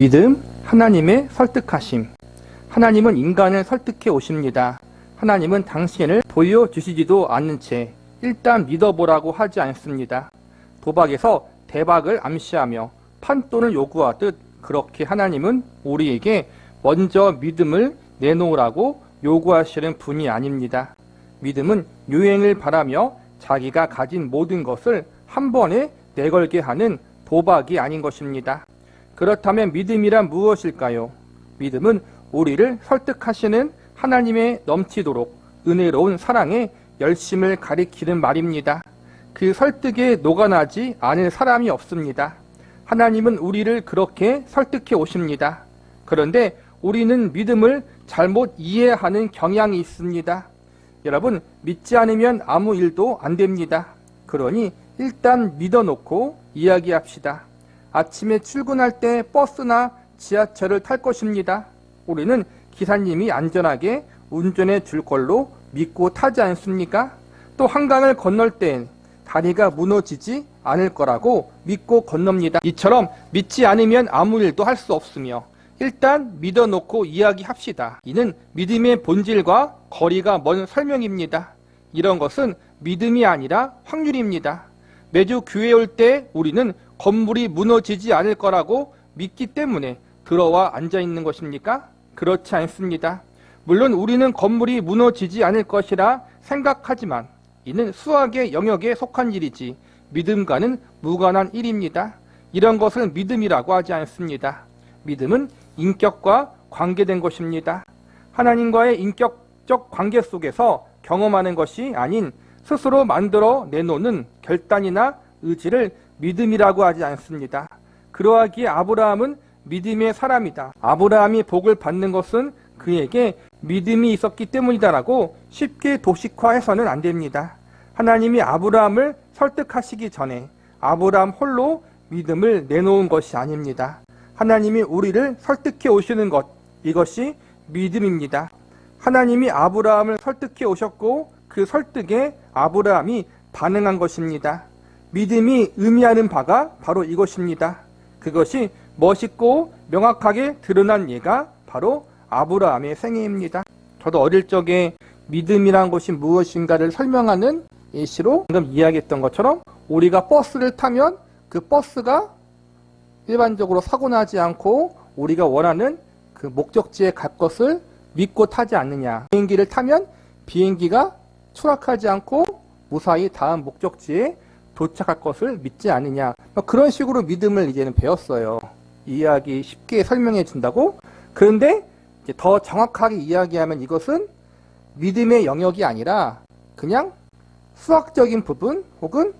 믿음, 하나님의 설득하심. 하나님은 인간을 설득해 오십니다. 하나님은 당신을 보여주시지도 않는 채 일단 믿어보라고 하지 않습니다. 도박에서 대박을 암시하며 판돈을 요구하듯 그렇게 하나님은 우리에게 먼저 믿음을 내놓으라고 요구하시는 분이 아닙니다. 믿음은 유행을 바라며 자기가 가진 모든 것을 한 번에 내걸게 하는 도박이 아닌 것입니다. 그렇다면 믿음이란 무엇일까요? 믿음은 우리를 설득하시는 하나님의 넘치도록 은혜로운 사랑의 열심을 가리키는 말입니다. 그 설득에 녹아나지 않을 사람이 없습니다. 하나님은 우리를 그렇게 설득해 오십니다. 그런데 우리는 믿음을 잘못 이해하는 경향이 있습니다. 여러분, 믿지 않으면 아무 일도 안 됩니다. 그러니 일단 믿어놓고 이야기합시다. 아침에 출근할 때 버스나 지하철을 탈 것입니다. 우리는 기사님이 안전하게 운전해 줄 걸로 믿고 타지 않습니까? 또 한강을 건널 땐 다리가 무너지지 않을 거라고 믿고 건넙니다. 이처럼 믿지 않으면 아무 일도 할 수 없으며 일단 믿어놓고 이야기합시다. 이는 믿음의 본질과 거리가 먼 설명입니다. 이런 것은 믿음이 아니라 확률입니다. 매주 교회에 올 때 우리는 건물이 무너지지 않을 거라고 믿기 때문에 들어와 앉아 있는 것입니까? 그렇지 않습니다. 물론 우리는 건물이 무너지지 않을 것이라 생각하지만 이는 수학의 영역에 속한 일이지 믿음과는 무관한 일입니다. 이런 것을 믿음이라고 하지 않습니다. 믿음은 인격과 관계된 것입니다. 하나님과의 인격적 관계 속에서 경험하는 것이 아닌 스스로 만들어 내놓는 결단이나 의지를 믿음이라고 하지 않습니다. 그러하기에 아브라함은 믿음의 사람이다. 아브라함이 복을 받는 것은 그에게 믿음이 있었기 때문이다라고 쉽게 도식화해서는 안 됩니다. 하나님이 아브라함을 설득하시기 전에 아브라함 홀로 믿음을 내놓은 것이 아닙니다. 하나님이 우리를 설득해 오시는 것, 이것이 믿음입니다. 하나님이 아브라함을 설득해 오셨고 그 설득에 아브라함이 반응한 것입니다. 믿음이 의미하는 바가 바로 이것입니다. 그것이 멋있고 명확하게 드러난 예가 바로 아브라함의 생애입니다. 저도 어릴 적에 믿음이란 것이 무엇인가를 설명하는 예시로 방금 이야기했던 것처럼 우리가 버스를 타면 그 버스가 일반적으로 사고 나지 않고 우리가 원하는 그 목적지에 갈 것을 믿고 타지 않느냐. 비행기를 타면 비행기가 추락하지 않고 무사히 다음 목적지에 도착할 것을 믿지 않느냐. 그런 식으로 믿음을 이제는 배웠어요. 이야기 쉽게 설명해 준다고. 그런데 이제 더 정확하게 이야기하면 이것은 믿음의 영역이 아니라 그냥 수학적인 부분 혹은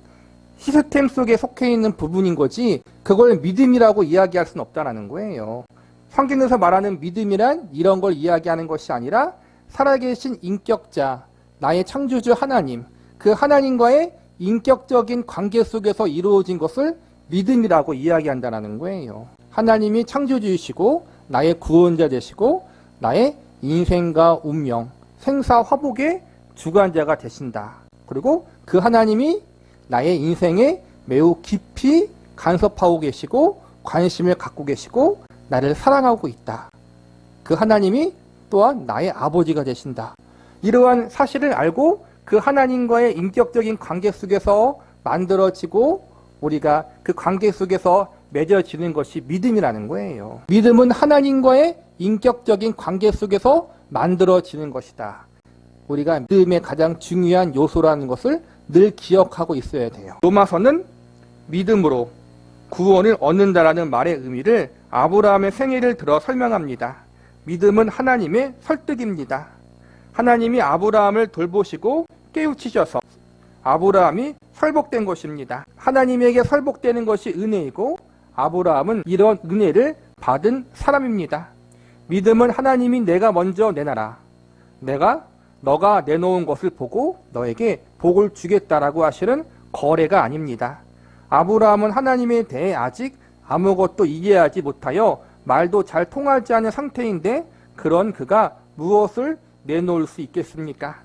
시스템 속에 속해 있는 부분인 거지 그걸 믿음이라고 이야기할 수는 없다는 거예요. 성경에서 말하는 믿음이란 이런 걸 이야기하는 것이 아니라 살아계신 인격자, 나의 창조주 하나님, 그 하나님과의 인격적인 관계 속에서 이루어진 것을 믿음이라고 이야기한다는 거예요. 하나님이 창조주이시고 나의 구원자 되시고 나의 인생과 운명, 생사화복의 주관자가 되신다. 그리고 그 하나님이 나의 인생에 매우 깊이 간섭하고 계시고 관심을 갖고 계시고 나를 사랑하고 있다. 그 하나님이 또한 나의 아버지가 되신다. 이러한 사실을 알고 그 하나님과의 인격적인 관계 속에서 만들어지고 우리가 그 관계 속에서 맺어지는 것이 믿음이라는 거예요. 믿음은 하나님과의 인격적인 관계 속에서 만들어지는 것이다. 우리가 믿음의 가장 중요한 요소라는 것을 늘 기억하고 있어야 돼요. 로마서는 믿음으로 구원을 얻는다라는 말의 의미를 아브라함의 생애를 들어 설명합니다. 믿음은 하나님의 설득입니다. 하나님이 아브라함을 돌보시고 깨우치셔서 아브라함이 설복된 것입니다. 하나님에게 설복되는 것이 은혜이고 아브라함은 이런 은혜를 받은 사람입니다. 믿음은 하나님이 내가 먼저 내놔라. 너가 내놓은 것을 보고 너에게 복을 주겠다라고 하시는 거래가 아닙니다. 아브라함은 하나님에 대해 아직 아무것도 이해하지 못하여 말도 잘 통하지 않은 상태인데 그런 그가 무엇을 내놓을 수 있겠습니까?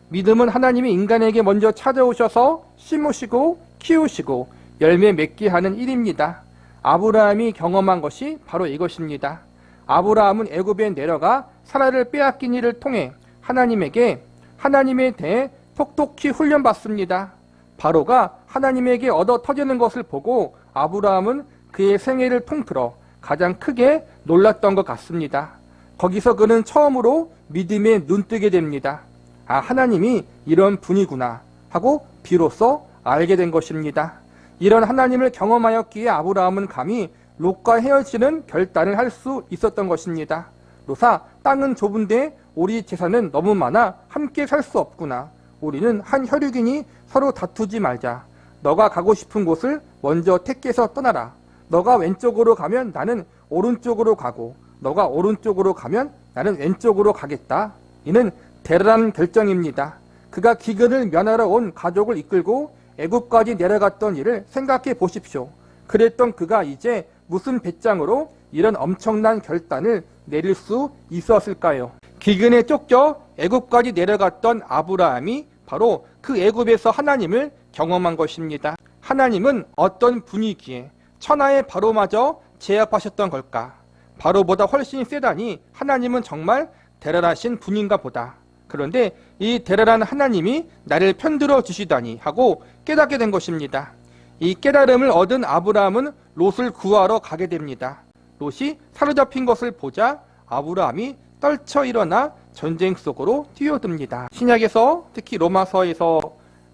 믿음은 하나님이 인간에게 먼저 찾아오셔서 심으시고 키우시고 열매 맺게 하는 일입니다. 아브라함이 경험한 것이 바로 이것입니다. 아브라함은 애굽에 내려가 사라를 빼앗긴 일을 통해 하나님에 대해 톡톡히 훈련받습니다. 바로가 하나님에게 얻어 터지는 것을 보고 아브라함은 그의 생애를 통틀어 가장 크게 놀랐던 것 같습니다. 거기서 그는 처음으로 믿음에 눈뜨게 됩니다. 아, 하나님이 이런 분이구나 하고 비로소 알게 된 것입니다. 이런 하나님을 경험하였기에 아브라함은 감히 롯과 헤어지는 결단을 할 수 있었던 것입니다. 롯아, 땅은 좁은데 우리 재산은 너무 많아 함께 살 수 없구나. 우리는 한 혈육이니 서로 다투지 말자. 너가 가고 싶은 곳을 먼저 택해서 떠나라. 너가 왼쪽으로 가면 나는 오른쪽으로 가고 너가 오른쪽으로 가면 나는 왼쪽으로 가겠다. 이는 대단한 결정입니다. 그가 기근을 면하러 온 가족을 이끌고 애굽까지 내려갔던 일을 생각해 보십시오. 그랬던 그가 이제 무슨 배짱으로 이런 엄청난 결단을 내릴 수 있었을까요? 기근에 쫓겨 애굽까지 내려갔던 아브라함이 바로 그 애굽에서 하나님을 경험한 것입니다. 하나님은 어떤 분이기에 천하의 바로마저 제압하셨던 걸까? 바로보다 훨씬 세다니 하나님은 정말 대단하신 분인가 보다. 그런데 이 대단한 하나님이 나를 편들어 주시다니 하고 깨닫게 된 것입니다. 이 깨달음을 얻은 아브라함은 롯을 구하러 가게 됩니다. 롯이 사로잡힌 것을 보자 아브라함이 떨쳐 일어나 전쟁 속으로 뛰어듭니다. 신약에서 특히 로마서에서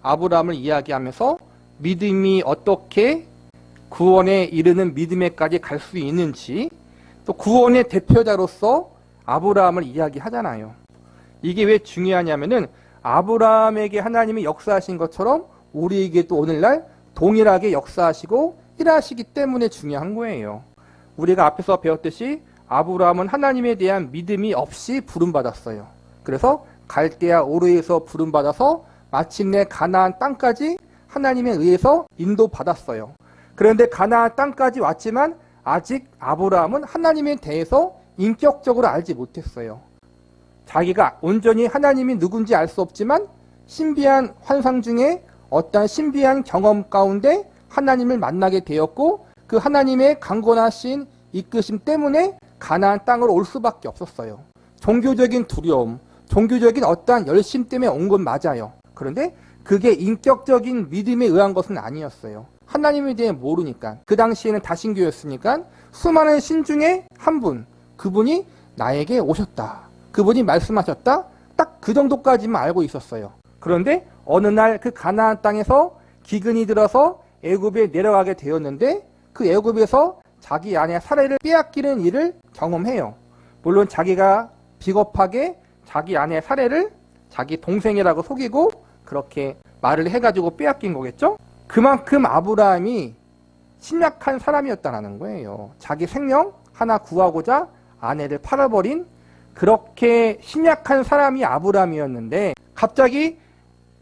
아브라함을 이야기하면서 믿음이 어떻게 구원에 이르는 믿음에까지 갈 수 있는지, 또 구원의 대표자로서 아브라함을 이야기하잖아요. 이게 왜 중요하냐면은 아브라함에게 하나님이 역사하신 것처럼 우리에게도 오늘날 동일하게 역사하시고 일하시기 때문에 중요한 거예요. 우리가 앞에서 배웠듯이 아브라함은 하나님에 대한 믿음이 없이 부름받았어요. 그래서 갈대아 우르에서 부름받아서 마침내 가나안 땅까지 하나님에 의해서 인도받았어요. 그런데 가나안 땅까지 왔지만 아직 아브라함은 하나님에 대해서 인격적으로 알지 못했어요. 자기가 온전히 하나님이 누군지 알 수 없지만 신비한 환상 중에 어떤 신비한 경험 가운데 하나님을 만나게 되었고 그 하나님의 강권하신 이끄심 때문에 가나안 땅으로 올 수밖에 없었어요. 종교적인 두려움, 종교적인 어떠한 열심 때문에 온 건 맞아요. 그런데 그게 인격적인 믿음에 의한 것은 아니었어요. 하나님에 대해 모르니까. 그 당시에는 다신교였으니까 수많은 신 중에 한 분, 그분이 나에게 오셨다. 그분이 말씀하셨다. 딱 그 정도까지만 알고 있었어요. 그런데 어느 날 그 가나안 땅에서 기근이 들어서 애굽에 내려가게 되었는데 그 애굽에서 자기 아내 사라를 빼앗기는 일을 경험해요. 물론 자기가 비겁하게 자기 아내 사라를 자기 동생이라고 속이고 그렇게 말을 해가지고 빼앗긴 거겠죠? 그만큼 아브라함이 심약한 사람이었다는 거예요. 자기 생명 하나 구하고자 아내를 팔아버린 그렇게 심약한 사람이 아브라함이었는데 갑자기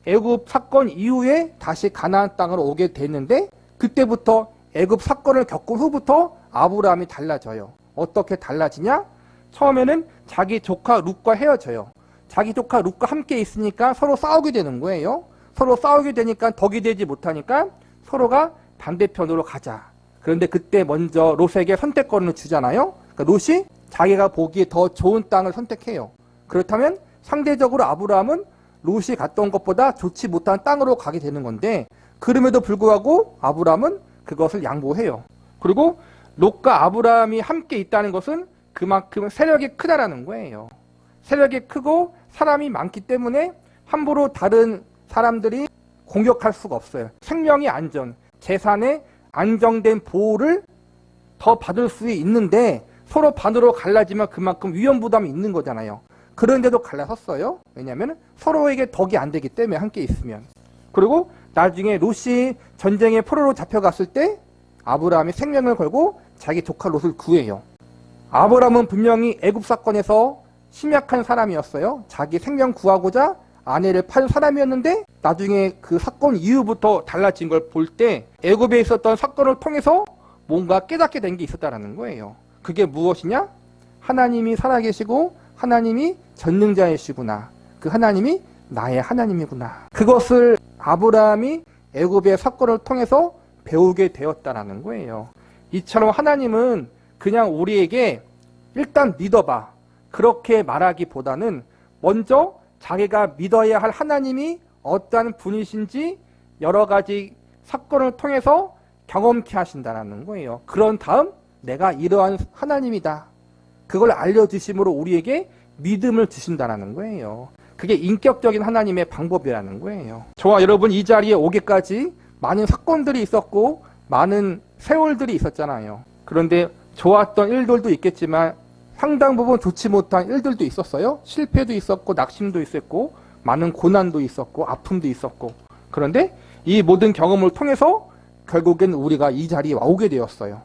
애굽 사건 이후에 다시 가나안 땅으로 오게 됐는데 그때부터 애굽 사건을 겪은 후부터 아브라함이 달라져요. 어떻게 달라지냐? 처음에는 자기 조카 룻과 헤어져요. 자기 조카 룻과 함께 있으니까 서로 싸우게 되는 거예요. 서로 싸우게 되니까 덕이 되지 못하니까 서로가 반대편으로 가자. 그런데 그때 먼저 롯에게 선택권을 주잖아요. 그러니까 롯이 자기가 보기에 더 좋은 땅을 선택해요. 그렇다면 상대적으로 아브라함은 롯이 갔던 것보다 좋지 못한 땅으로 가게 되는 건데 그럼에도 불구하고 아브라함은 그것을 양보해요. 그리고 롯과 아브라함이 함께 있다는 것은 그만큼 세력이 크다라는 거예요. 세력이 크고 사람이 많기 때문에 함부로 다른 사람들이 공격할 수가 없어요. 생명의 안전, 재산의 안정된 보호를 더 받을 수 있는데 서로 반으로 갈라지면 그만큼 위험 부담이 있는 거잖아요. 그런데도 갈라섰어요. 왜냐하면 서로에게 덕이 안 되기 때문에 함께 있으면. 그리고 나중에 롯이 전쟁의 포로로 잡혀갔을 때 아브라함이 생명을 걸고 자기 조카 롯을 구해요. 아브라함은 분명히 애굽 사건에서 심약한 사람이었어요. 자기 생명 구하고자 아내를 판 사람이었는데 나중에 그 사건 이후부터 달라진 걸 볼 때 애굽에 있었던 사건을 통해서 뭔가 깨닫게 된 게 있었다는 거예요. 그게 무엇이냐? 하나님이 살아계시고 하나님이 전능자이시구나. 그 하나님이 나의 하나님이구나. 그것을 아브라함이 애굽의 사건을 통해서 배우게 되었다는 거예요. 이처럼 하나님은 그냥 우리에게 일단 믿어봐, 그렇게 말하기보다는 먼저 자기가 믿어야 할 하나님이 어떠한 분이신지 여러 가지 사건을 통해서 경험케 하신다는 거예요. 그런 다음 내가 이러한 하나님이다, 그걸 알려주심으로 우리에게 믿음을 주신다는 거예요. 그게 인격적인 하나님의 방법이라는 거예요. 저와 여러분 이 자리에 오기까지 많은 사건들이 있었고 많은 세월들이 있었잖아요. 그런데 좋았던 일들도 있겠지만 상당 부분 좋지 못한 일들도 있었어요. 실패도 있었고 낙심도 있었고 많은 고난도 있었고 아픔도 있었고. 그런데 이 모든 경험을 통해서 결국엔 우리가 이 자리에 오게 되었어요.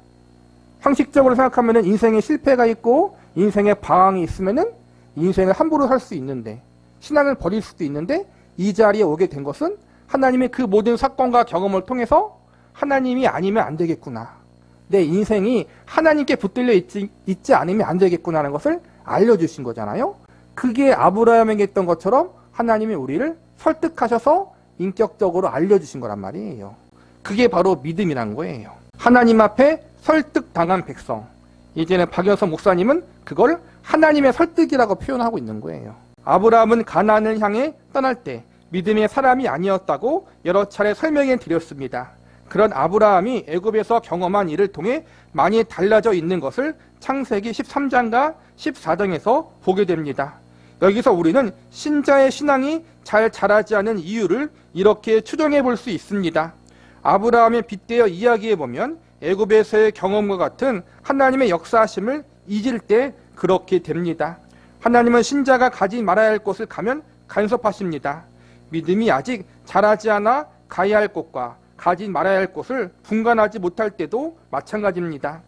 상식적으로 생각하면 인생에 실패가 있고 인생에 방황이 있으면 인생을 함부로 살 수 있는데, 신앙을 버릴 수도 있는데, 이 자리에 오게 된 것은 하나님의 그 모든 사건과 경험을 통해서 하나님이 아니면 안 되겠구나, 내 인생이 하나님께 붙들려 있지 않으면 안 되겠구나라는 것을 알려주신 거잖아요. 그게 아브라함에게 했던 것처럼 하나님이 우리를 설득하셔서 인격적으로 알려주신 거란 말이에요. 그게 바로 믿음이란 거예요. 하나님 앞에 설득당한 백성. 이제는 박연서 목사님은 그걸 하나님의 설득이라고 표현하고 있는 거예요. 아브라함은 가나안을 향해 떠날 때 믿음의 사람이 아니었다고 여러 차례 설명해 드렸습니다. 그런 아브라함이 애굽에서 경험한 일을 통해 많이 달라져 있는 것을 창세기 13장과 14장에서 보게 됩니다. 여기서 우리는 신자의 신앙이 잘 자라지 않은 이유를 이렇게 추정해 볼 수 있습니다. 아브라함에 빗대어 이야기해 보면 애굽에서의 경험과 같은 하나님의 역사하심을 잊을 때 그렇게 됩니다. 하나님은 신자가 가지 말아야 할 곳을 가면 간섭하십니다. 믿음이 아직 자라지 않아 가야 할 곳과 가지 말아야 할 곳을 분간하지 못할 때도 마찬가지입니다.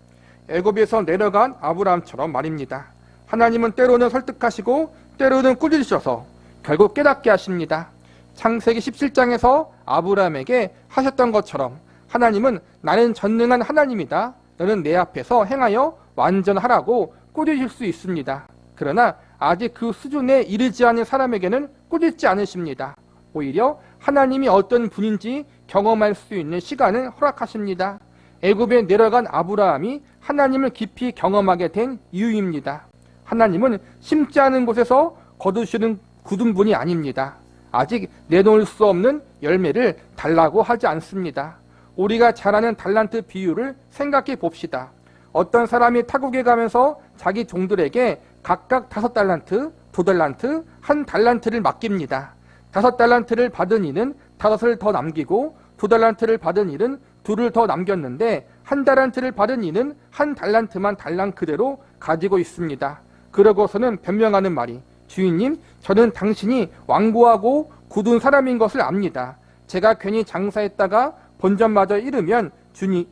애굽에서 내려간 아브라함처럼 말입니다. 하나님은 때로는 설득하시고 때로는 꾸짖으셔서 결국 깨닫게 하십니다. 창세기 17장에서 아브라함에게 하셨던 것처럼 하나님은 나는 전능한 하나님이다, 너는 내 앞에서 행하여 완전하라고 꾸짖을 수 있습니다. 그러나 아직 그 수준에 이르지 않은 사람에게는 꾸짖지 않으십니다. 오히려 하나님이 어떤 분인지 경험할 수 있는 시간을 허락하십니다. 애굽에 내려간 아브라함이 하나님을 깊이 경험하게 된 이유입니다. 하나님은 심지 않은 곳에서 거두시는 굳은 분이 아닙니다. 아직 내놓을 수 없는 열매를 달라고 하지 않습니다. 우리가 잘 아는 달란트 비유를 생각해 봅시다. 어떤 사람이 타국에 가면서 자기 종들에게 각각 5달란트, 2달란트, 1달란트를 맡깁니다. 5달란트를 받은 이는 5을 더 남기고 2달란트를 받은 이는 2를 더 남겼는데 1달란트를 받은 이는 1달란트만 달랑 그대로 가지고 있습니다. 그러고서는 변명하는 말이, 주인님, 저는 당신이 완고하고 굳은 사람인 것을 압니다. 제가 괜히 장사했다가 본전마저 잃으면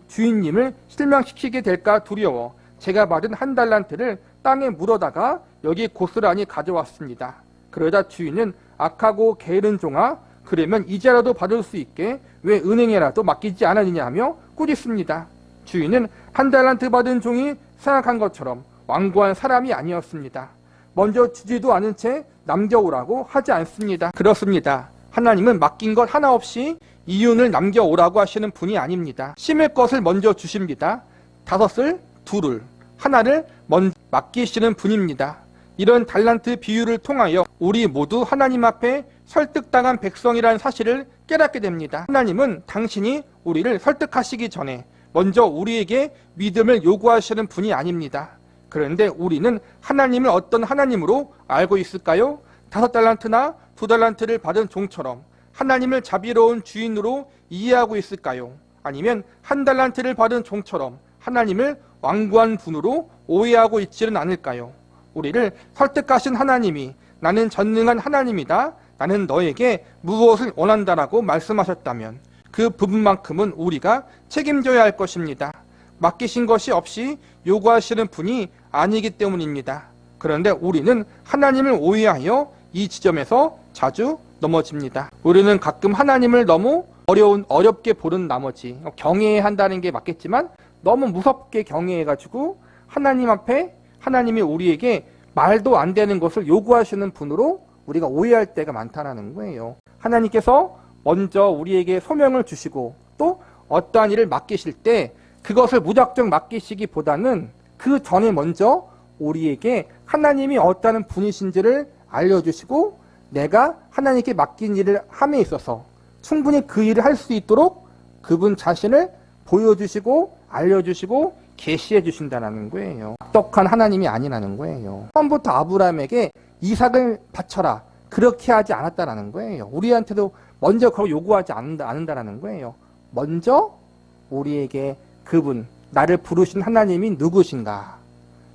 주인님을 실망시키게 될까 두려워 제가 받은 1달란트를 땅에 묻어다가 여기 고스란히 가져왔습니다. 그러자 주인은 악하고 게으른 종아, 그러면 이자라도 받을 수 있게 왜 은행에라도 맡기지 않았느냐 하며 꾸짖습니다. 주인은 1달란트 받은 종이 생각한 것처럼 완고한 사람이 아니었습니다. 먼저 주지도 않은 채 남겨오라고 하지 않습니다. 그렇습니다. 하나님은 맡긴 것 하나 없이 이윤을 남겨오라고 하시는 분이 아닙니다. 심을 것을 먼저 주십니다. 5을, 2를, 1를 먼저 맡기시는 분입니다. 이런 달란트 비유를 통하여 우리 모두 하나님 앞에 설득당한 백성이라는 사실을 깨닫게 됩니다. 하나님은 당신이 우리를 설득하시기 전에 먼저 우리에게 믿음을 요구하시는 분이 아닙니다. 그런데 우리는 하나님을 어떤 하나님으로 알고 있을까요? 5달란트나 2달란트를 받은 종처럼 하나님을 자비로운 주인으로 이해하고 있을까요? 아니면 1달란트를 받은 종처럼 하나님을 완고한 분으로 오해하고 있지는 않을까요? 우리를 설득하신 하나님이 나는 전능한 하나님이다, 나는 너에게 무엇을 원한다라고 말씀하셨다면 그 부분만큼은 우리가 책임져야 할 것입니다. 맡기신 것이 없이 요구하시는 분이 아니기 때문입니다. 그런데 우리는 하나님을 오해하여 이 지점에서 자주 넘어집니다. 우리는 가끔 하나님을 너무 어렵게 보는 나머지, 경외한다는 게 맞겠지만 너무 무섭게 경외해가지고 하나님 앞에 하나님이 우리에게 말도 안 되는 것을 요구하시는 분으로 우리가 오해할 때가 많다는 거예요. 하나님께서 먼저 우리에게 소명을 주시고 또 어떠한 일을 맡기실 때 그것을 무작정 맡기시기보다는 그 전에 먼저 우리에게 하나님이 어떠한 분이신지를 알려주시고 내가 하나님께 맡긴 일을 함에 있어서 충분히 그 일을 할 수 있도록 그분 자신을 보여주시고 알려주시고 계시해 주신다는 거예요. 악독한 하나님이 아니라는 거예요. 처음부터 아브라함에게 이삭을 바쳐라 그렇게 하지 않았다는 거예요. 우리한테도 먼저 그걸 요구하지 않는다는 거예요. 먼저 우리에게 그분, 나를 부르신 하나님이 누구신가,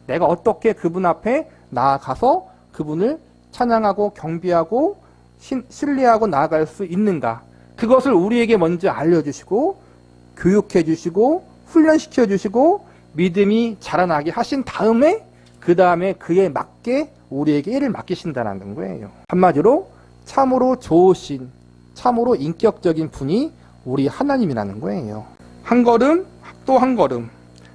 내가 어떻게 그분 앞에 나아가서 그분을 찬양하고 경배하고 신뢰하고 나아갈 수 있는가, 그것을 우리에게 먼저 알려주시고 교육해 주시고 훈련시켜 주시고 믿음이 자라나게 하신 다음에 그 다음에 그에 맞게 우리에게 일을 맡기신다는 거예요. 한마디로 참으로 좋으신, 참으로 인격적인 분이 우리 하나님이라는 거예요. 한 걸음 또 한 걸음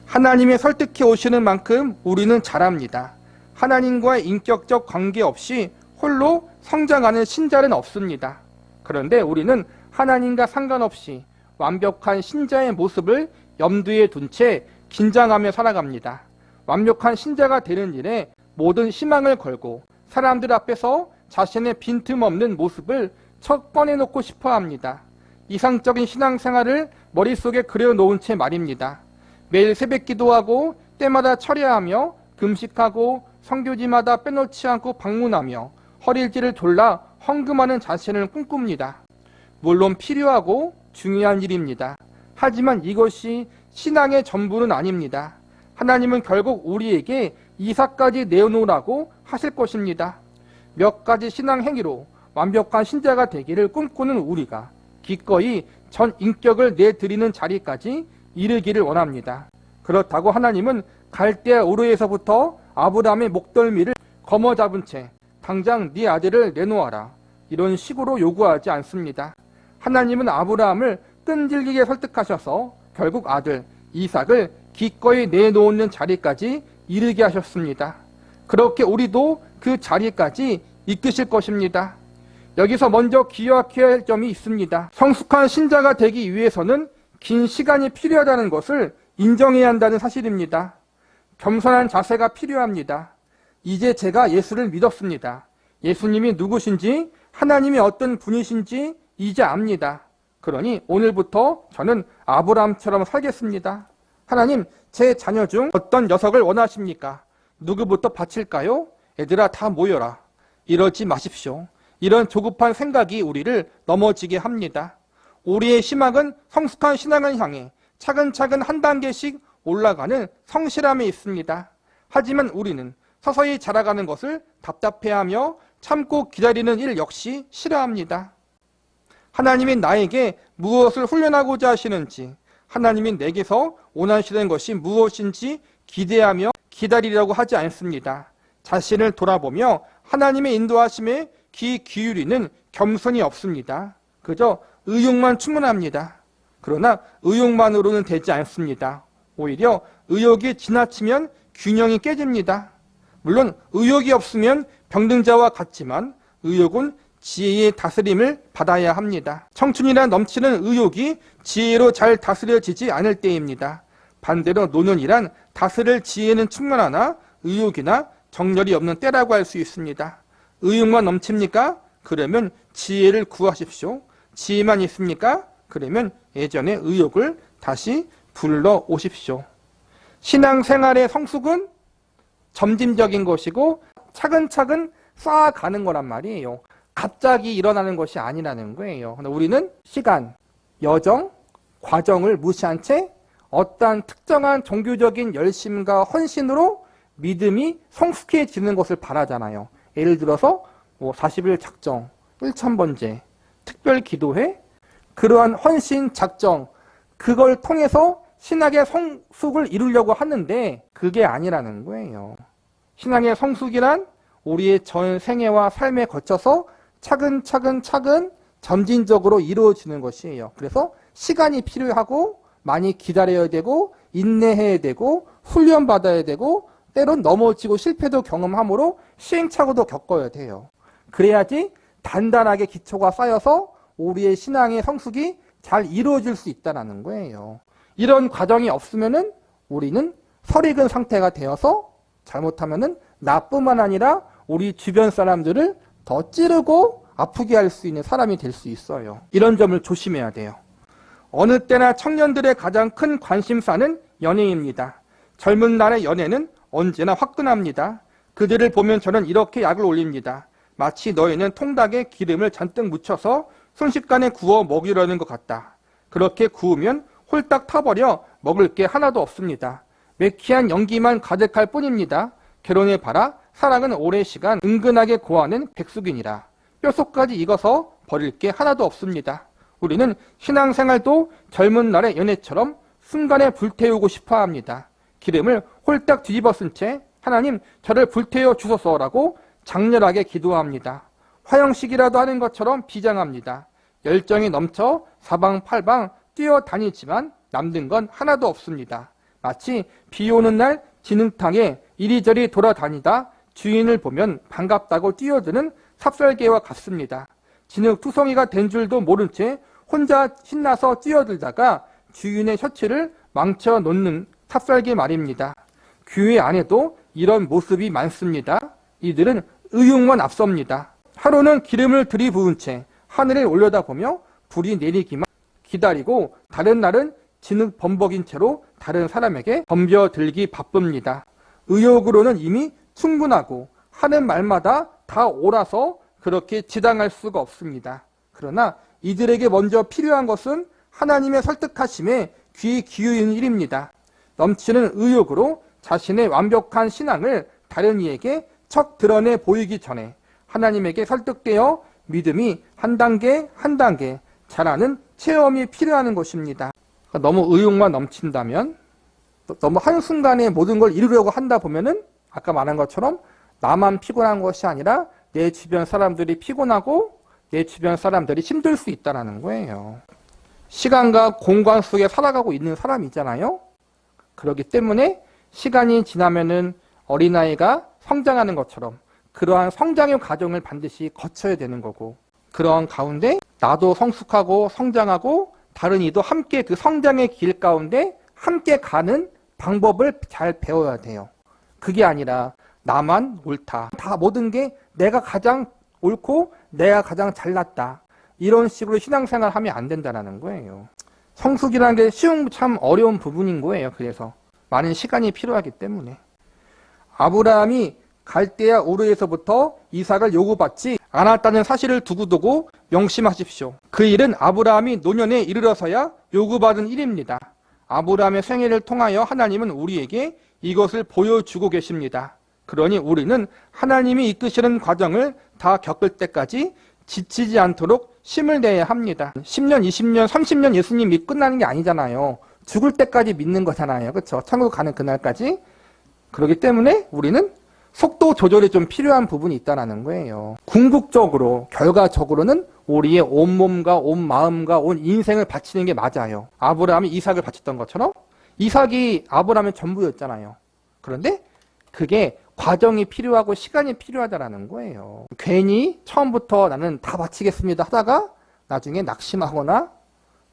하나님의 설득해 오시는 만큼 우리는 자랍니다. 하나님과의 인격적 관계 없이 홀로 성장하는 신자는 없습니다. 그런데 우리는 하나님과 상관없이 완벽한 신자의 모습을 염두에 둔 채 긴장하며 살아갑니다. 완벽한 신자가 되는 일에 모든 희망을 걸고 사람들 앞에서 자신의 빈틈없는 모습을 첫 꺼내놓고 싶어 합니다. 이상적인 신앙생활을 머릿속에 그려놓은 채 말입니다. 매일 새벽 기도하고 때마다 철야하며 금식하고 성교지마다 빼놓지 않고 방문하며 허리일지를 졸라 헌금하는 자신을 꿈꿉니다. 물론 필요하고 중요한 일입니다. 하지만 이것이 신앙의 전부는 아닙니다. 하나님은 결국 우리에게 이삭까지 내어놓으라고 하실 것입니다. 몇 가지 신앙 행위로 완벽한 신자가 되기를 꿈꾸는 우리가 기꺼이 전 인격을 내드리는 자리까지 이르기를 원합니다. 그렇다고 하나님은 갈대아 우르에서부터 아브라함의 목덜미를 거머잡은 채 당장 네 아들을 내놓아라 이런 식으로 요구하지 않습니다. 하나님은 아브라함을 끈질기게 설득하셔서 결국 아들 이삭을 기꺼이 내놓는 자리까지 이르게 하셨습니다. 그렇게 우리도 그 자리까지 이끄실 것입니다. 여기서 먼저 기억해야 할 점이 있습니다. 성숙한 신자가 되기 위해서는 긴 시간이 필요하다는 것을 인정해야 한다는 사실입니다. 겸손한 자세가 필요합니다. 이제 제가 예수를 믿었습니다. 예수님이 누구신지 하나님이 어떤 분이신지 이제 압니다. 그러니 오늘부터 저는 아브라함처럼 살겠습니다. 하나님, 제 자녀 중 어떤 녀석을 원하십니까? 누구부터 바칠까요? 얘들아 다 모여라. 이러지 마십시오. 이런 조급한 생각이 우리를 넘어지게 합니다. 우리의 희망은 성숙한 신앙을 향해 차근차근 한 단계씩 올라가는 성실함에 있습니다. 하지만 우리는 서서히 자라가는 것을 답답해하며 참고 기다리는 일 역시 싫어합니다. 하나님이 나에게 무엇을 훈련하고자 하시는지, 하나님이 내게서 원하시는 것이 무엇인지 기대하며 기다리려고 하지 않습니다. 자신을 돌아보며 하나님의 인도하심에 귀 기울이는 겸손이 없습니다. 그저 의욕만 충만합니다. 그러나 의욕만으로는 되지 않습니다. 오히려 의욕이 지나치면 균형이 깨집니다. 물론 의욕이 없으면 병든자와 같지만 의욕은 지혜의 다스림을 받아야 합니다. 청춘이나 넘치는 의욕이 지혜로 잘 다스려지지 않을 때입니다. 반대로 노년이란 다스릴 지혜는 충만하나 의욕이나 정열이 없는 때라고 할 수 있습니다. 의욕만 넘칩니까? 그러면 지혜를 구하십시오. 지혜만 있습니까? 그러면 예전의 의욕을 다시 불러 오십시오. 신앙생활의 성숙은 점진적인 것이고 차근차근 쌓아가는 거란 말이에요. 갑자기 일어나는 것이 아니라는 거예요. 우리는 시간, 여정, 과정을 무시한 채 어떠한 특정한 종교적인 열심과 헌신으로 믿음이 성숙해지는 것을 바라잖아요. 예를 들어서 40일 작정, 1000번제, 특별 기도회, 그러한 헌신 작정, 그걸 통해서 신학의 성숙을 이루려고 하는데 그게 아니라는 거예요. 신앙의 성숙이란 우리의 전 생애와 삶에 거쳐서 차근 점진적으로 이루어지는 것이에요. 그래서 시간이 필요하고 많이 기다려야 되고 인내해야 되고 훈련받아야 되고 때론 넘어지고 실패도 경험함으로 시행착오도 겪어야 돼요. 그래야지 단단하게 기초가 쌓여서 우리의 신앙의 성숙이 잘 이루어질 수 있다는 거예요. 이런 과정이 없으면은 우리는 설익은 상태가 되어서 잘못하면은 나뿐만 아니라 우리 주변 사람들을 더 찌르고 아프게 할 수 있는 사람이 될 수 있어요. 이런 점을 조심해야 돼요. 어느 때나 청년들의 가장 큰 관심사는 연애입니다. 젊은 날의 연애는 언제나 화끈합니다. 그들을 보면 저는 이렇게 약을 올립니다. 마치 너희는 통닭에 기름을 잔뜩 묻혀서 순식간에 구워 먹이려는 것 같다. 그렇게 구우면 홀딱 타버려 먹을 게 하나도 없습니다. 매키한 연기만 가득할 뿐입니다. 결혼해봐라. 사랑은 오랜 시간 은근하게 고하는 백숙이니라. 뼛속까지 익어서 버릴 게 하나도 없습니다. 우리는 신앙생활도 젊은 날의 연애처럼 순간에 불태우고 싶어 합니다. 기름을 홀딱 뒤집어 쓴 채 하나님 저를 불태워 주소서라고 장렬하게 기도합니다. 화형식이라도 하는 것처럼 비장합니다. 열정이 넘쳐 사방팔방 뛰어다니지만 남는 건 하나도 없습니다. 마치 비 오는 날 진흙탕에 이리저리 돌아다니다 주인을 보면 반갑다고 뛰어드는 삽살개와 같습니다. 진흙투성이가 된 줄도 모른 채 혼자 신나서 뛰어들다가 주인의 셔츠를 망쳐 놓는 삽살개 말입니다. 교회 안에도 이런 모습이 많습니다. 이들은 의욕만 앞섭니다. 하루는 기름을 들이부은 채 하늘을 올려다보며 불이 내리기만 기다리고 다른 날은 진흙 범벅인 채로 다른 사람에게 덤벼들기 바쁩니다. 의욕으로는 이미 충분하고 하는 말마다 다 옳아서 그렇게 지당할 수가 없습니다. 그러나 이들에게 먼저 필요한 것은 하나님의 설득하심에 귀 기울이는 일입니다. 넘치는 의욕으로 자신의 완벽한 신앙을 다른 이에게 척 드러내 보이기 전에 하나님에게 설득되어 믿음이 한 단계 한 단계 자라는 체험이 필요한 것입니다. 너무 의욕만 넘친다면, 너무 한순간에 모든 걸 이루려고 한다 보면은 아까 말한 것처럼 나만 피곤한 것이 아니라 내 주변 사람들이 피곤하고 내 주변 사람들이 힘들 수 있다는 거예요. 시간과 공간 속에 살아가고 있는 사람이잖아요. 그렇기 때문에 시간이 지나면은 어린아이가 성장하는 것처럼 그러한 성장의 과정을 반드시 거쳐야 되는 거고, 그러한 가운데 나도 성숙하고 성장하고 다른 이도 함께 그 성장의 길 가운데 함께 가는 방법을 잘 배워야 돼요. 그게 아니라 나만 옳다. 다 모든 게 내가 가장 옳고 내가 가장 잘났다. 이런 식으로 신앙생활 하면 안 된다는 거예요. 성숙이라는 게 쉬운 참 어려운 부분인 거예요. 그래서 많은 시간이 필요하기 때문에. 아브라함이 갈대아 우르에서부터 이삭을 요구받지 않았다는 사실을 두고두고 명심하십시오. 그 일은 아브라함이 노년에 이르러서야 요구받은 일입니다. 아브라함의 생애를 통하여 하나님은 우리에게 이것을 보여주고 계십니다. 그러니 우리는 하나님이 이끄시는 과정을 다 겪을 때까지 지치지 않도록 힘을 내야 합니다. 10년, 20년, 30년 예수님 믿고 끝나는 게 아니잖아요. 죽을 때까지 믿는 거잖아요. 그렇죠? 천국 가는 그날까지. 그렇기 때문에 우리는 속도 조절이 좀 필요한 부분이 있다는 거예요. 궁극적으로, 결과적으로는 우리의 온몸과 온 마음과 온 인생을 바치는 게 맞아요. 아브라함이 이삭을 바쳤던 것처럼 이삭이 아브라함의 전부였잖아요. 그런데 그게 과정이 필요하고 시간이 필요하다는 거예요. 괜히 처음부터 나는 다 바치겠습니다 하다가 나중에 낙심하거나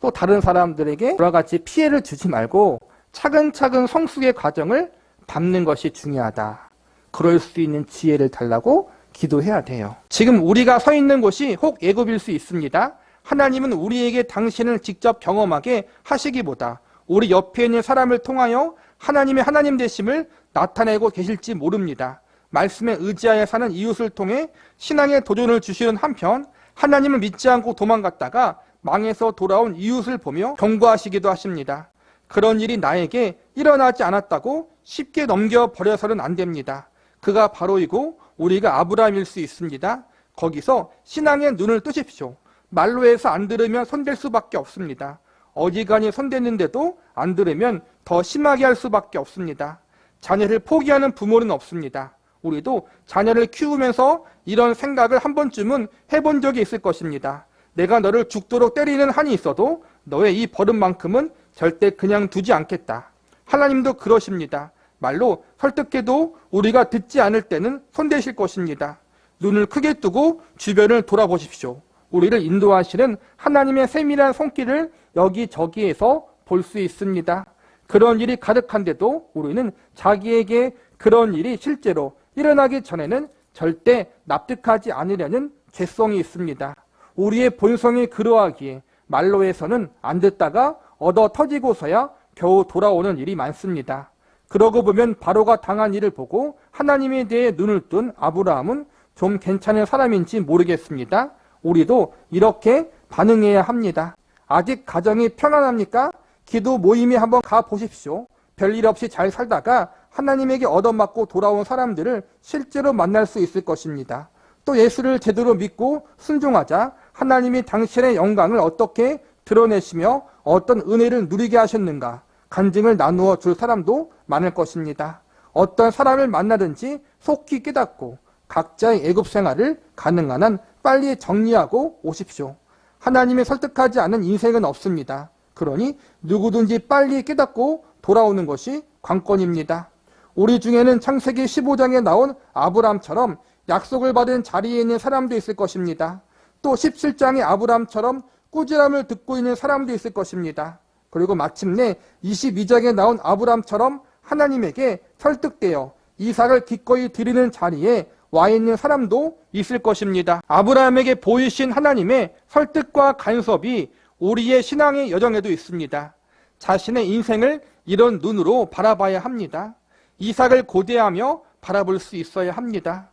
또 다른 사람들에게 여러 가지 피해를 주지 말고 차근차근 성숙의 과정을 밟는 것이 중요하다. 그럴 수 있는 지혜를 달라고 기도해야 돼요. 지금 우리가 서 있는 곳이 혹 애굽일 수 있습니다. 하나님은 우리에게 당신을 직접 경험하게 하시기보다 우리 옆에 있는 사람을 통하여 하나님의 하나님 되심을 나타내고 계실지 모릅니다. 말씀에 의지하여 사는 이웃을 통해 신앙의 도전을 주시는 한편 하나님을 믿지 않고 도망갔다가 망해서 돌아온 이웃을 보며 경고하시기도 하십니다. 그런 일이 나에게 일어나지 않았다고 쉽게 넘겨버려서는 안 됩니다. 그가 바로이고 우리가 아브라함일 수 있습니다. 거기서 신앙의 눈을 뜨십시오. 말로 해서 안 들으면 손댈 수밖에 없습니다. 어지간히 손댔는데도 안 들으면 더 심하게 할 수밖에 없습니다. 자녀를 포기하는 부모는 없습니다. 우리도 자녀를 키우면서 이런 생각을 한 번쯤은 해본 적이 있을 것입니다. 내가 너를 죽도록 때리는 한이 있어도 너의 이 버릇만큼은 절대 그냥 두지 않겠다. 하나님도 그러십니다. 말로 설득해도 우리가 듣지 않을 때는 손대실 것입니다. 눈을 크게 뜨고 주변을 돌아보십시오. 우리를 인도하시는 하나님의 세밀한 손길을 여기저기에서 볼 수 있습니다. 그런 일이 가득한데도 우리는 자기에게 그런 일이 실제로 일어나기 전에는 절대 납득하지 않으려는 죄성이 있습니다. 우리의 본성이 그러하기에 말로 해서는 안 듣다가 얻어 터지고서야 겨우 돌아오는 일이 많습니다. 그러고 보면 바로가 당한 일을 보고 하나님에 대해 눈을 뜬 아브라함은 좀 괜찮은 사람인지 모르겠습니다. 우리도 이렇게 반응해야 합니다. 아직 가정이 평안합니까? 기도 모임에 한번 가보십시오. 별일 없이 잘 살다가 하나님에게 얻어맞고 돌아온 사람들을 실제로 만날 수 있을 것입니다. 또 예수를 제대로 믿고 순종하자 하나님이 당신의 영광을 어떻게 드러내시며 어떤 은혜를 누리게 하셨는가 간증을 나누어 줄 사람도 많을 것입니다. 어떤 사람을 만나든지 속히 깨닫고 각자의 애굽 생활을 가능한 한 빨리 정리하고 오십시오. 하나님이 설득하지 않은 인생은 없습니다. 그러니 누구든지 빨리 깨닫고 돌아오는 것이 관건입니다. 우리 중에는 창세기 15장에 나온 아브람처럼 약속을 받은 자리에 있는 사람도 있을 것입니다. 또 17장의 아브람처럼 꾸지람을 듣고 있는 사람도 있을 것입니다. 그리고 마침내 22장에 나온 아브람처럼 하나님에게 설득되어 이삭을 기꺼이 드리는 자리에 와 있는 사람도 있을 것입니다. 아브라함에게 보이신 하나님의 설득과 간섭이 우리의 신앙의 여정에도 있습니다. 자신의 인생을 이런 눈으로 바라봐야 합니다. 이삭을 고대하며 바라볼 수 있어야 합니다.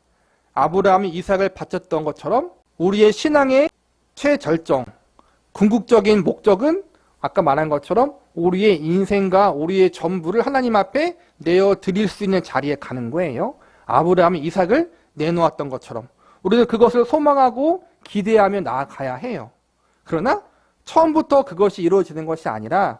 아브라함이 이삭을 바쳤던 것처럼 우리의 신앙의 최절정, 궁극적인 목적은 아까 말한 것처럼 우리의 인생과 우리의 전부를 하나님 앞에 내어드릴 수 있는 자리에 가는 거예요. 아브라함이 이삭을 내놓았던 것처럼 우리는 그것을 소망하고 기대하며 나아가야 해요. 그러나 처음부터 그것이 이루어지는 것이 아니라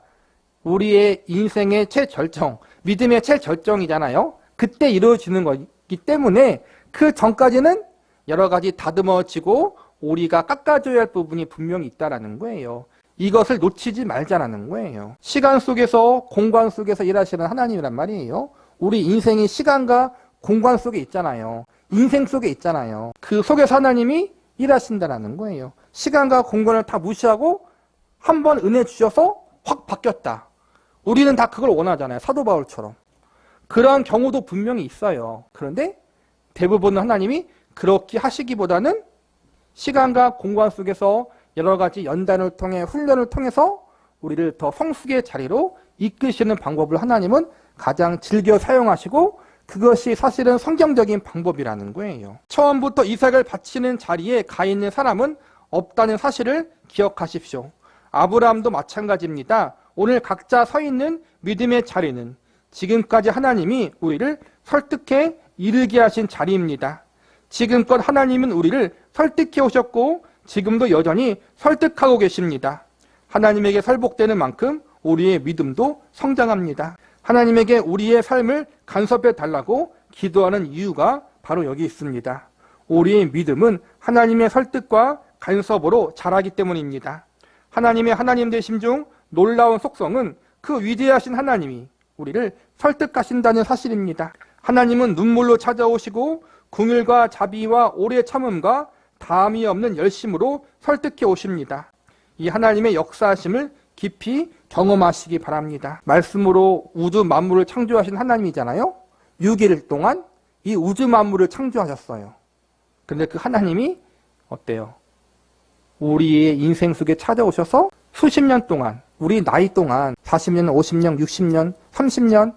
우리의 인생의 최절정, 믿음의 최절정이잖아요. 그때 이루어지는 거기 때문에 그 전까지는 여러 가지 다듬어지고 우리가 깎아줘야 할 부분이 분명히 있다는 거예요. 이것을 놓치지 말자라는 거예요. 시간 속에서 공간 속에서 일하시는 하나님이란 말이에요. 우리 인생이 시간과 공간 속에 있잖아요. 인생 속에 있잖아요. 그 속에서 하나님이 일하신다는 거예요. 시간과 공간을 다 무시하고 한 번 은혜 주셔서 확 바뀌었다. 우리는 다 그걸 원하잖아요. 사도 바울처럼. 그러한 경우도 분명히 있어요. 그런데 대부분은 하나님이 그렇게 하시기보다는 시간과 공간 속에서 여러 가지 연단을 통해 훈련을 통해서 우리를 더 성숙의 자리로 이끄시는 방법을 하나님은 가장 즐겨 사용하시고 그것이 사실은 성경적인 방법이라는 거예요. 처음부터 이삭을 바치는 자리에 가 있는 사람은 없다는 사실을 기억하십시오. 아브라함도 마찬가지입니다. 오늘 각자 서 있는 믿음의 자리는 지금까지 하나님이 우리를 설득해 이르게 하신 자리입니다. 지금껏 하나님은 우리를 설득해 오셨고 지금도 여전히 설득하고 계십니다. 하나님에게 설복되는 만큼 우리의 믿음도 성장합니다. 하나님에게 우리의 삶을 간섭해 달라고 기도하는 이유가 바로 여기 있습니다. 우리의 믿음은 하나님의 설득과 간섭으로 자라기 때문입니다. 하나님의 하나님 되심 중 놀라운 속성은 그 위대하신 하나님이 우리를 설득하신다는 사실입니다. 하나님은 눈물로 찾아오시고 긍휼과 자비와 오래 참음과 다함이 없는 열심으로 설득해 오십니다. 이 하나님의 역사하심을 깊이 경험하시기 바랍니다. 말씀으로 우주 만물을 창조하신 하나님이잖아요. 6일 동안 이 우주 만물을 창조하셨어요. 그런데 그 하나님이 어때요? 우리의 인생 속에 찾아오셔서 수십 년 동안, 우리 나이 동안 40년, 50년, 60년, 30년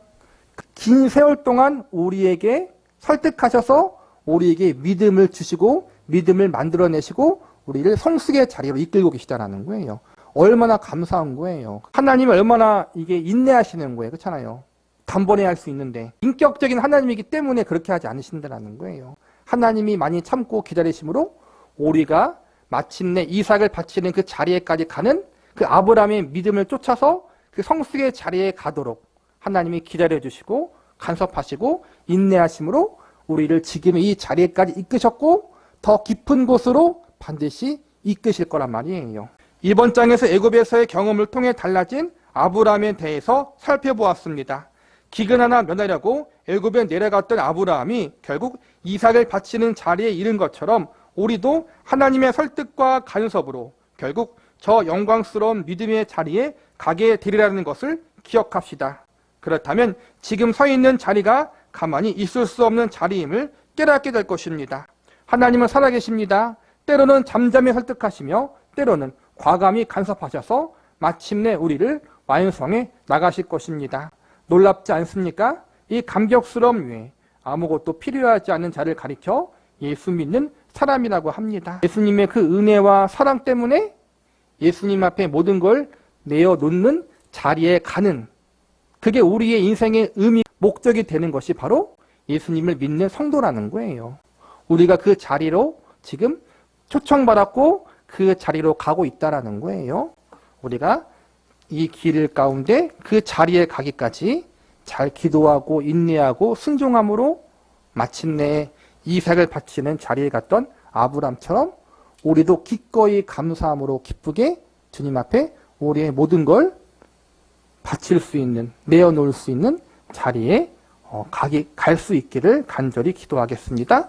긴 세월 동안 우리에게 설득하셔서 우리에게 믿음을 주시고 믿음을 만들어내시고 우리를 성숙의 자리로 이끌고 계시다는 거예요. 얼마나 감사한 거예요. 하나님은 얼마나 이게 인내하시는 거예요. 그렇잖아요. 단번에 할 수 있는데 인격적인 하나님이기 때문에 그렇게 하지 않으신다는 거예요. 하나님이 많이 참고 기다리심으로 우리가 마침내 이삭을 바치는 그 자리에까지 가는 그 아브라함의 믿음을 쫓아서 그 성숙의 자리에 가도록 하나님이 기다려주시고 간섭하시고 인내하심으로 우리를 지금의 이 자리에까지 이끄셨고 더 깊은 곳으로 반드시 이끄실 거란 말이에요. 이번 장에서 애굽에서의 경험을 통해 달라진 아브라함에 대해서 살펴보았습니다. 기근 하나 면하려고 애굽에 내려갔던 아브라함이 결국 이삭을 바치는 자리에 이른 것처럼 우리도 하나님의 설득과 간섭으로 결국 저 영광스러운 믿음의 자리에 가게 되리라는 것을 기억합시다. 그렇다면 지금 서 있는 자리가 가만히 있을 수 없는 자리임을 깨닫게 될 것입니다. 하나님은 살아계십니다. 때로는 잠잠히 설득하시며 때로는 과감히 간섭하셔서 마침내 우리를 완성해 나가실 것입니다. 놀랍지 않습니까? 이 감격스러움 외에 아무것도 필요하지 않은 자를 가리켜 예수 믿는 사람이라고 합니다. 예수님의 그 은혜와 사랑 때문에 예수님 앞에 모든 걸 내어놓는 자리에 가는, 그게 우리의 인생의 의미, 목적이 되는 것이 바로 예수님을 믿는 성도라는 거예요. 우리가 그 자리로 지금 초청받았고 그 자리로 가고 있다라는 거예요. 우리가 이 길 가운데 그 자리에 가기까지 잘 기도하고 인내하고 순종함으로 마침내 이삭을 바치는 자리에 갔던 아브람처럼 우리도 기꺼이 감사함으로 기쁘게 주님 앞에 우리의 모든 걸 바칠 수 있는, 내어놓을 수 있는 자리에 갈 수 있기를 간절히 기도하겠습니다.